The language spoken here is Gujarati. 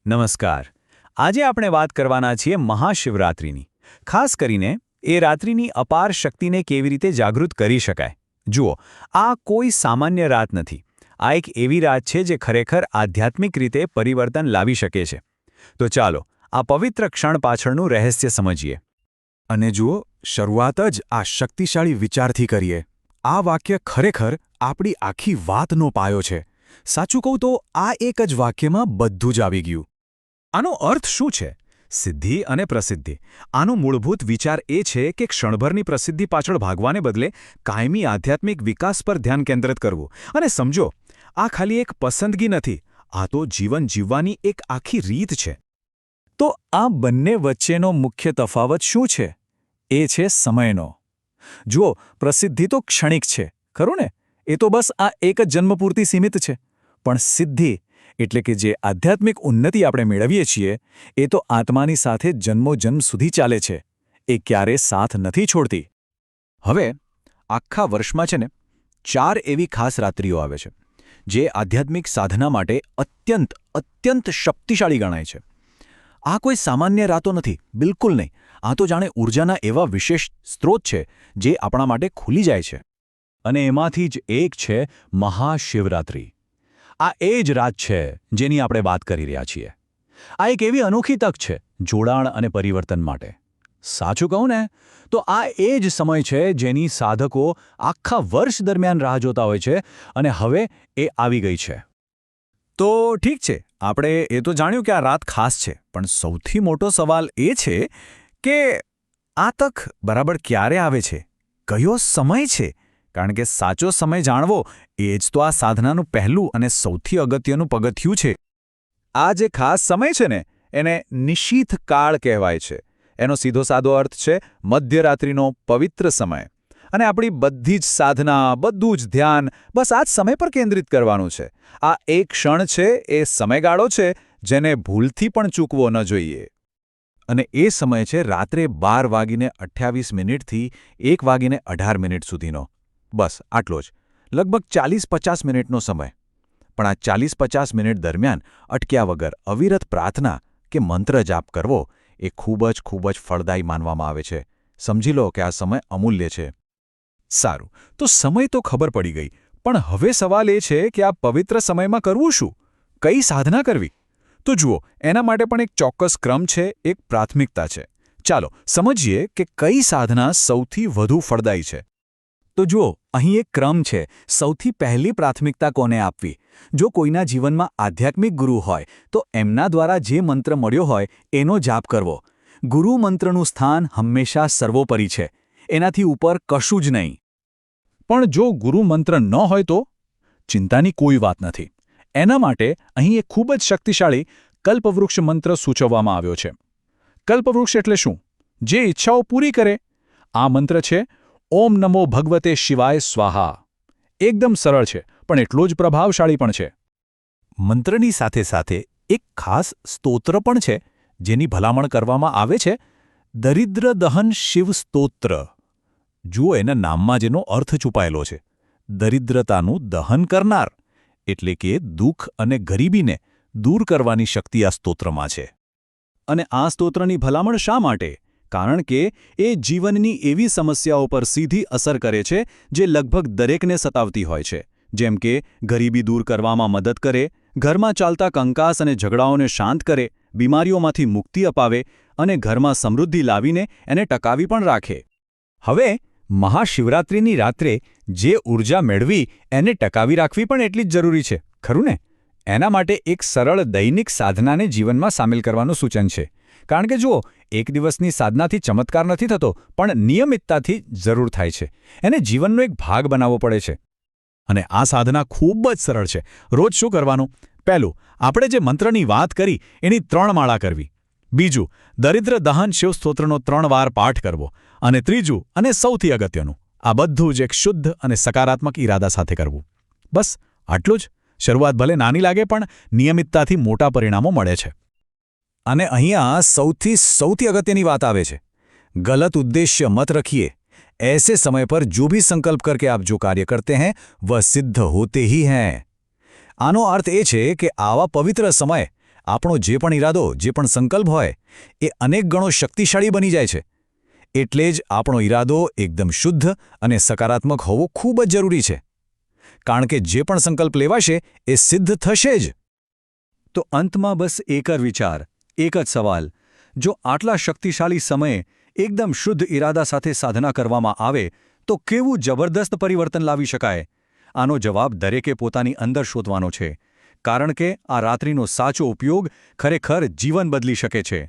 નમસ્કાર. આજે આપણે વાત કરવાના છીએ મહાશિવરાત્રિની. ખાસ કરીને એ રાત્રિની અપાર શક્તિને કેવી રીતે જાગૃત કરી શકાય. જુઓ, આ કોઈ સામાન્ય રાત નથી. આ એક એવી રાત છે જે ખરેખર આધ્યાત્મિક રીતે પરિવર્તન લાવી શકે છે. તો ચાલો આ પવિત્ર ક્ષણ પાછળનું રહસ્ય સમજીએ. અને જુઓ, શરૂઆત જ આ શક્તિશાળી વિચારથી કરીએ. આ વાક્ય ખરેખર આપણી આખી વાતનો પાયો છે. સાચું કહું તો આ એક જ વાક્યમાં બધું જ આવી ગયું. આનો અર્થ શું છે? સિદ્ધિ અને પ્રસિદ્ધિ. આનો મૂળભૂત વિચાર એ છે કે ક્ષણભરની પ્રસિદ્ધિ પાછળ ભાગવાને બદલે કાયમી આધ્યાત્મિક વિકાસ પર ધ્યાન કેન્દ્રિત કરવું. અને સમજો, આ ખાલી એક પસંદગી નથી, આ તો જીવન જીવવાની એક આખી રીત છે. તો આ બંને વચ્ચેનો મુખ્ય તફાવત શું છે? એ છે સમયનો. જુઓ, પ્રસિદ્ધિ તો ક્ષણિક છે, ખરું ને? એ તો બસ આ એક જ જન્મ પૂરતી સીમિત છે. પણ સિદ્ધિ એટલે કે જે આધ્યાત્મિક ઉન્નતિ આપણે મેળવીએ છીએ, એ તો આત્માની સાથે જન્મોજન્મ સુધી ચાલે છે. એ ક્યારે સાથ નથી છોડતી. હવે આખા વર્ષમાં છે ને 4 એવી ખાસ રાત્રિઓ આવે છે જે આધ્યાત્મિક સાધના માટે અત્યંત શક્તિશાળી ગણાય છે. આ કોઈ સામાન્ય રાતો નથી, બિલકુલ નહીં. આ તો જાણે ઊર્જાના એવા વિશેષ સ્ત્રોત છે જે આપણા માટે ખુલી જાય છે. અને એમાંથી જ એક છે મહાશિવરાત્રિ. આ એ જ રાત છે જેની આપણે વાત કરી રહ્યા છીએ. આ એક એવી અનોખી તક છે જોડાણ અને પરિવર્તન માટે. સાચું કહું ને, તો આ એ જ સમય છે જેની સાધકો આખા વર્ષ દરમિયાન રાહ જોતા હોય છે, અને હવે એ આવી ગઈ છે. તો ઠીક છે, આપણે એ તો જાણ્યું કે આ રાત ખાસ છે, પણ સૌથી મોટો સવાલ એ છે કે આ તક બરાબર ક્યારે આવે છે? કયો સમય છે? કારણ કે સાચો સમય જાણવો એ જ તો આ સાધનાનું પહેલું અને સૌથી અગત્યનું પગથિયું છે. આ જે ખાસ સમય છે ને, એને નિશીથ કાળ કહેવાય છે. એનો સીધો સાદો અર્થ છે મધ્યરાત્રિનો પવિત્ર સમય. અને આપણી બધી જ સાધના, બધું જ ધ્યાન બસ આ જ સમય પર કેન્દ્રિત કરવાનું છે. આ એક ક્ષણ છે, એ સમયગાળો છે જેને ભૂલથી પણ ચૂકવો ન જોઈએ. અને એ સમય છે રાત્રે 12:28 થી 1:18 સુધીનો. બસ આટલો જ, લગભગ 40-50 મિનિટનો સમય. પણ આ 40-50 મિનિટ દરમિયાન અટક્યા વગર અવિરત પ્રાર્થના કે મંત્ર જાપ કરવો એ ખૂબ જ ફળદાયી માનવામાં આવે છે. સમજી લો કે આ સમય અમૂલ્ય છે. સારું, તો સમય તો ખબર પડી ગઈ, પણ હવે સવાલ એ છે કે આ પવિત્ર સમયમાં કરવું શું? કઈ સાધના કરવી? તો જુઓ, એના માટે પણ એક ચોક્કસ ક્રમ છે, એક પ્રાથમિકતા છે. ચાલો સમજીએ કે કઈ સાધના સૌથી વધુ ફળદાયી છે. તો જુઓ, અહીં એક ક્રમ છે. સૌથી પહેલી પ્રાથમિકતા કોને આપવી? જો કોઈના જીવનમાં આધ્યાત્મિક ગુરુ હોય તો એમના દ્વારા જે મંત્ર મળ્યો હોય એનો જાપ કરવો. ગુરુ મંત્રનું સ્થાન હંમેશા સર્વોપરી છે, એનાથી ઉપર કશું જ નહીં. પણ જો ગુરુ મંત્ર ન હોય તો ચિંતાની કોઈ વાત નથી. એના માટે અહીં એક ખૂબ જ શક્તિશાળી કલ્પવૃક્ષ મંત્ર સૂચવવામાં આવ્યો છે. કલ્પવૃક્ષ એટલે શું? જે ઈચ્છાઓ પૂરી કરે. આ મંત્ર છે ઓમ નમો ભગવતે શિવાય સ્વાહા. એકદમ સરળ છે, પણ એટલો જ પ્રભાવશાળી પણ છે. મંત્રની સાથે સાથે એક ખાસ સ્તોત્ર પણ છે જેની ભલામણ કરવામાં આવે છે, દરિદ્ર દહન શિવ સ્તોત્ર. જુઓ, એના નામમાં જેનો અર્થ છુપાયેલો છે, દરિદ્રતાનું દહન કરનાર, એટલે કે દુઃખ અને ગરીબીને દૂર કરવાની શક્તિ આ સ્તોત્રમાં છે. અને આ સ્તોત્રની ભલામણ શા માટે? કારણ કે એ જીવનની એવી સમસ્યાઓ પર સીધી અસર કરે છે જે લગભગ દરેકને સતાવતી હોય છે. જેમ કે ગરીબી દૂર કરવામાં મદદ કરે, ઘરમાં ચાલતા કંકાસ અને ઝઘડાઓને શાંત કરે, બીમારીઓમાંથી મુક્તિ અપાવે અને ઘરમાં સમૃદ્ધિ લાવીને એને ટકાવી પણ રાખે. હવે મહાશિવરાત્રિની રાત્રે જે ઊર્જા મેળવી એને ટકાવી રાખવી પણ એટલી જ જરૂરી છે, ખરું ને? એના માટે એક સરળ દૈનિક સાધનાને જીવનમાં સામેલ કરવાનું સૂચન છે. કારણ કે જુઓ, એક દિવસની સાધનાથી ચમત્કાર નથી થતો, પણ નિયમિતતાથી જરૂર થાય છે. એને જીવનનો એક ભાગ બનાવવો પડે છે. અને આ સાધના ખૂબ જ સરળ છે. રોજ શું કરવાનું? પહેલું, આપણે જે મંત્રની વાત કરી એની 3 માળા કરવી. બીજું, દરિદ્ર દહન શિવ સ્તોત્રનો 3 વાર પાઠ કરવો. અને ત્રીજું અને સૌથી અગત્યનું, આ બધું જ એક શુદ્ધ અને સકારાત્મક ઈરાદા સાથે કરવું. બસ આટલું જ. શરૂઆત ભલે નાની લાગે, પણ નિયમિતતાથી મોટા પરિણામો મળે છે. અને અહીંયા સૌથી અગત્યની વાત આવે છે, गलत उद्देश्य मत रखिए. ऐसे समय पर जो भी संकल्प करके आप जो कार्य करते हैं वह सिद्ध होते ही हैं. આનો અર્થ એ છે કે આવા પવિત્ર સમય આપણો જે પણ ઈરાદો, જે પણ સંકલ્પ હોય એ અનેક ગણો શક્તિશાળી બની જાય છે. એટલે જ આપણો ઈરાદો એકદમ શુદ્ધ અને સકારાત્મક હોવો ખૂબ જ જરૂરી છે. કારણ કે જે પણ સંકલ્પ લેવાશે એ સિદ્ધ થશે જ. તો અંતમાં બસ એક જ વિચાર, એક જ સવાલ: જો આટલા શક્તિશાળી સમયે એકદમ શુદ્ધ ઈરાદા સાથે સાધના કરવામાં આવે તો કેવું જબરદસ્ત પરિવર્તન લાવી શકાય? આનો જવાબ દરેકે પોતાની અંદર શોધવાનો છે, કારણ કે આ રાત્રિનો સાચો ઉપયોગ ખરેખર જીવન બદલી શકે છે.